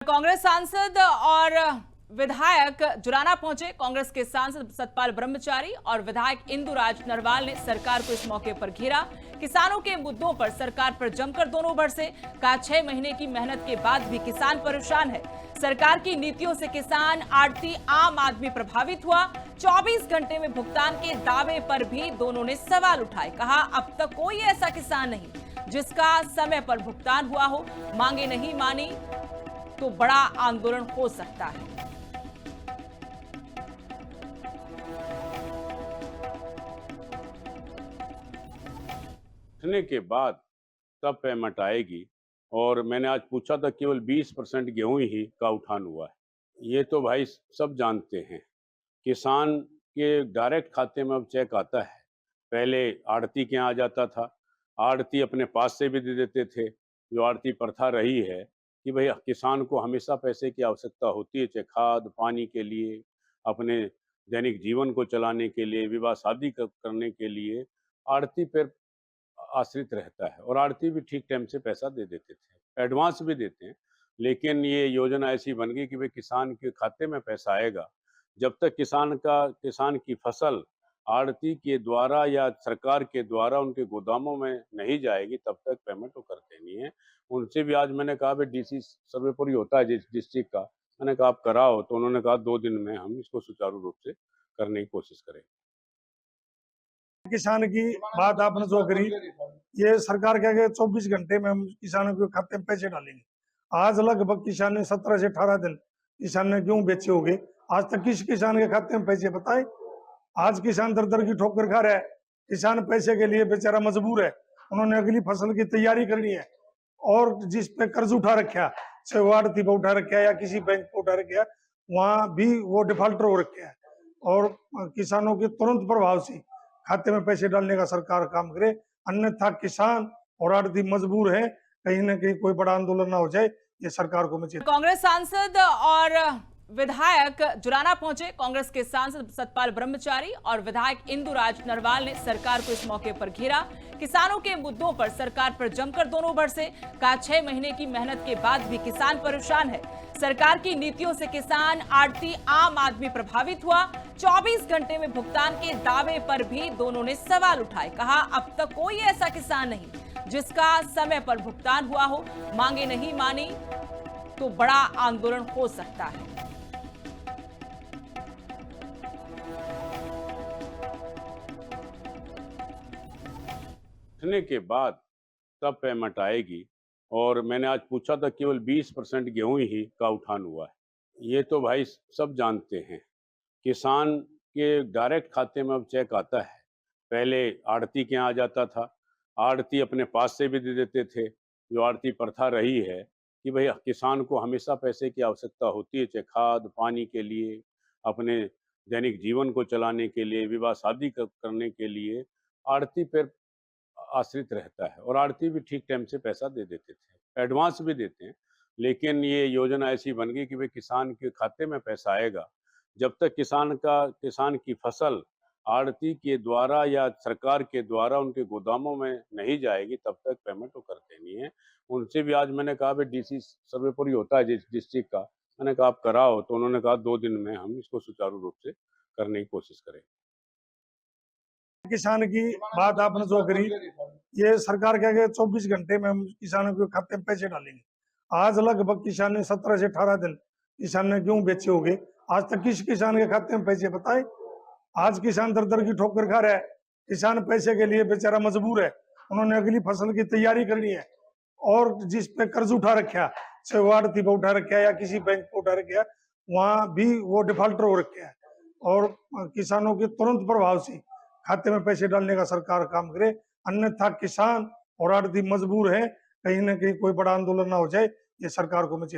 कांग्रेस सांसद और विधायक जुराना पहुंचे। कांग्रेस के सांसद सतपाल ब्रह्मचारी और विधायक इंदुराज नरवाल ने सरकार को इस मौके पर घेरा। किसानों के मुद्दों पर सरकार पर जमकर दोनों बरसे। कहा 6 महीने की मेहनत के बाद भी किसान परेशान है। सरकार की नीतियों से किसान, आड़ती, आम आदमी प्रभावित हुआ। 24 घंटे में भुगतान के दावे पर भी दोनों ने सवाल उठाए। कहा अब तक कोई ऐसा किसान नहीं जिसका समय पर भुगतान हुआ हो। मांगे नहीं मानी तो बड़ा आंदोलन हो सकता है। के बाद तब पेमेंट आएगी। और मैंने आज पूछा था, केवल 20% गेहूं ही का उठान हुआ है। ये तो भाई सब जानते हैं। किसान के डायरेक्ट खाते में अब चेक आता है। पहले आड़ती के यहाँ आ जाता था, आड़ती अपने पास से भी दे देते थे। जो आड़ती प्रथा रही है कि भाई किसान को हमेशा पैसे की आवश्यकता होती है, चाहे खाद पानी के लिए, अपने दैनिक जीवन को चलाने के लिए, विवाह शादी करने के लिए आड़ती पर आश्रित रहता है। और आड़ती भी ठीक टाइम से पैसा दे देते थे, एडवांस भी देते हैं। लेकिन ये योजना ऐसी बन गई कि भाई किसान के खाते में पैसा आएगा। जब तक किसान की फसल आड़ती के द्वारा या सरकार के द्वारा उनके गोदामों में नहीं जाएगी, तब तक पेमेंट वो करते नहीं है। उनसे भी आज मैंने कहा, भाई डीसी सर्वेपुरी होता है जिस डिस्ट्रिक्ट का, मैंने कहा आप कराओ, तो उन्होंने कहा 2 दिन में हम इसको सुचारू रूप से करने की कोशिश करेंगे। किसान की बात आपने जो करी, ये सरकार कह गए 24 घंटे में हम किसानों के खाते में पैसे डालेंगे। आज लगभग किसान ने 17 से 18 दिन किसान ने गेहूं बेचे हो गए। आज तक किस किसान के खाते में पैसे बताए? आज किसान दर दर की ठोकर खा रहा है। किसान पैसे के लिए बेचारा मजबूर है। उन्होंने अगली फसल की तैयारी करनी है और जिस पे कर्ज उठा रखा, चाहे वो आड़ती पे उठा रखा या किसी बैंक पे उठा रखा, वहां भी वो डिफॉल्टर हो रखे है। और किसानों के तुरंत प्रभाव से खाते में पैसे डालने का सरकार काम करे, अन्यथा किसान और आड़ती मजबूर है। कहीं ना कहीं कोई बड़ा आंदोलन ना हो जाए, ये सरकार को मैं चेतावनी। कांग्रेस सांसद और विधायक जुराना पहुंचे। कांग्रेस के सांसद सतपाल ब्रह्मचारी और विधायक इंदुराज नरवाल ने सरकार को इस मौके पर घेरा। किसानों के मुद्दों पर सरकार पर जमकर दोनों बरसे। कहा 6 महीने की मेहनत के बाद भी किसान परेशान है। सरकार की नीतियों से किसान, आड़ती, आम आदमी प्रभावित हुआ। 24 घंटे में भुगतान के दावे पर भी दोनों ने सवाल उठाए। कहा अब तक कोई ऐसा किसान नहीं जिसका समय पर भुगतान हुआ हो। मांगे नहीं मानी तो बड़ा आंदोलन हो सकता है। के बाद तब पेमेंट आएगी। और मैंने आज पूछा था, केवल 20% गेहूं ही का उठान हुआ है। ये तो भाई सब जानते हैं। किसान के डायरेक्ट खाते में अब चेक आता है। पहले आड़ती के यहाँ आ जाता था, आड़ती अपने पास से भी दे देते थे। जो आड़ती प्रथा रही है कि भाई किसान को हमेशा पैसे की आवश्यकता होती है, चाहे खाद पानी के लिए, अपने दैनिक जीवन को चलाने के लिए, विवाह शादी करने के लिए आड़ती पर आश्रित रहता है। और आड़ती भी ठीक टाइम से पैसा दे देते थे, एडवांस भी देते हैं। लेकिन ये योजना ऐसी बन गई कि भाई किसान के खाते में पैसा आएगा। जब तक किसान की फसल आड़ती के द्वारा या सरकार के द्वारा उनके गोदामों में नहीं जाएगी, तब तक पेमेंट वो करते नहीं है। उनसे भी आज मैंने कहा, भाई डीसी सर्वेपुरी होता है जिस डिस्ट्रिक्ट का, मैंने कहा आप कराओ, तो उन्होंने कहा 2 दिन में हम इसको सुचारू रूप से करने की कोशिश करेंगे। किसान की बात आपने जो करी, ये सरकार कह गए 24 घंटे में हम किसानों के खाते में पैसे डालेंगे। आज लगभग किसान ने 17 से 18 दिन किसान ने गेहूं बेचे हो गए। आज तक किस किसान के खाते में पैसे बताए? आज किसान दर दर की ठोकर खा रहा है। किसान पैसे के लिए बेचारा मजबूर है। उन्होंने अगली फसल की तैयारी करनी है और जिस पे कर्ज उठा रखा, चाहे वो आड़ती पे उठा रखा या किसी बैंक पे उठा रखा, वहां भी वो डिफॉल्टर हो रखे है। और किसानों के तुरंत प्रभाव से खाते में पैसे डालने का सरकार काम करे, अन्यथा किसान और आड़ती मजबूर है। कहीं ना कहीं कोई बड़ा आंदोलन ना हो जाए, ये सरकार को मैं